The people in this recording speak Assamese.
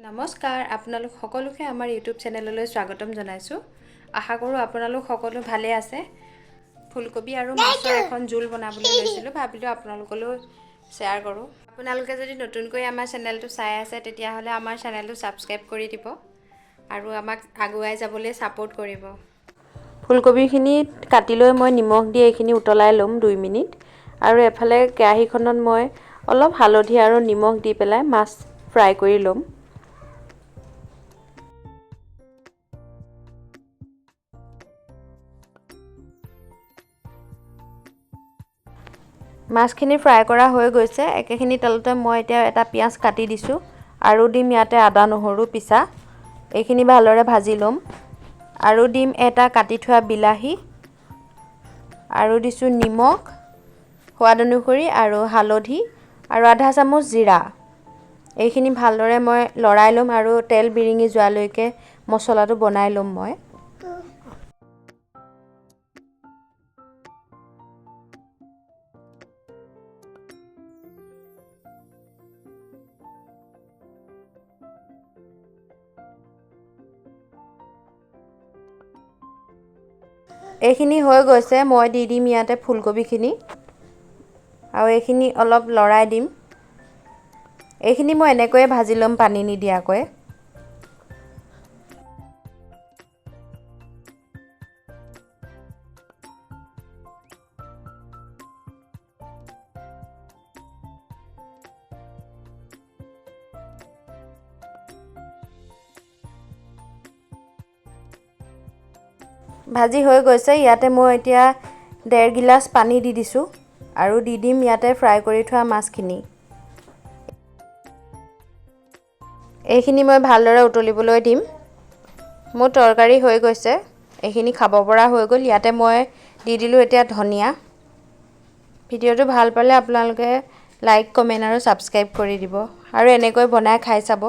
নমস্কাৰ আপোনালোক সকলোকে আমাৰ ইউটিউব চেনেললৈ স্বাগতম জনাইছোঁ। আশা কৰোঁ আপোনালোক সকলো ভালে আছে। ফুলকবি আৰু মাছৰ এখন জোল বনাবলৈ লৈছিলোঁ, ভাবিলোঁ আপোনালোকলৈ শ্বেয়াৰ কৰোঁ। আপোনালোকে যদি নতুনকৈ আমাৰ চেনেলটো চাই আছে তেতিয়াহ'লে আমাৰ চেনেলটো ছাবস্ক্ৰাইব কৰি দিব আৰু আমাক আগুৱাই যাবলৈ ছাপোৰ্ট কৰিব। ফুলকবিখিনি কাটি লৈ মই নিমখ দি এইখিনি উতলাই ল'ম 2 মিনিট আৰু এফালে কেৰাহীখনত মই অলপ হালধি আৰু নিমখ দি পেলাই মাছ ফ্ৰাই কৰি ল'ম। মাছখিনি ফ্ৰাই কৰা হৈ গৈছে। একেখিনি তেলতে মই এতিয়া এটা পিঁয়াজ কাটি দিছোঁ আৰু দিম ইয়াতে আদা নহৰু পিছা। এইখিনি ভালদৰে ভাজি ল'ম আৰু দিম এটা কাটি থোৱা বিলাহী আৰু দিছোঁ নিমখ সোৱাদ অনুসৰি আৰু হালধি আৰু আধা চামুচ জিৰা। এইখিনি ভালদৰে মই লৰাই ল'ম আৰু তেল বিৰিঙি যোৱালৈকে মছলাটো বনাই ল'ম মই। এইখিনি হৈ গৈছে, মই দি দিম ইয়াতে ফুলকবিখিনি আৰু এইখিনি অলপ লৰাই দিম। এইখিনি মই এনেকৈয়ে ভাজি ল'ম পানী নিদিয়াকৈ। ভাজি হৈ গৈছে, ইয়াতে মই এতিয়া 1.5 গিলাচ পানী দি দিছোঁ আৰু দি দিম ইয়াতে ফ্ৰাই কৰি থোৱা মাছখিনি। এইখিনি মই ভালদৰে উতলিবলৈ দিম। মোৰ তৰকাৰী হৈ গৈছে, এইখিনি খাব পৰা হৈ গ'ল। ইয়াতে মই দি দিলোঁ এতিয়া ধনিয়া। ভিডিঅ'টো ভাল পালে আপোনালোকে লাইক, কমেণ্ট আৰু ছাবস্ক্ৰাইব কৰি দিব আৰু এনেকৈ বনাই খাই চাব।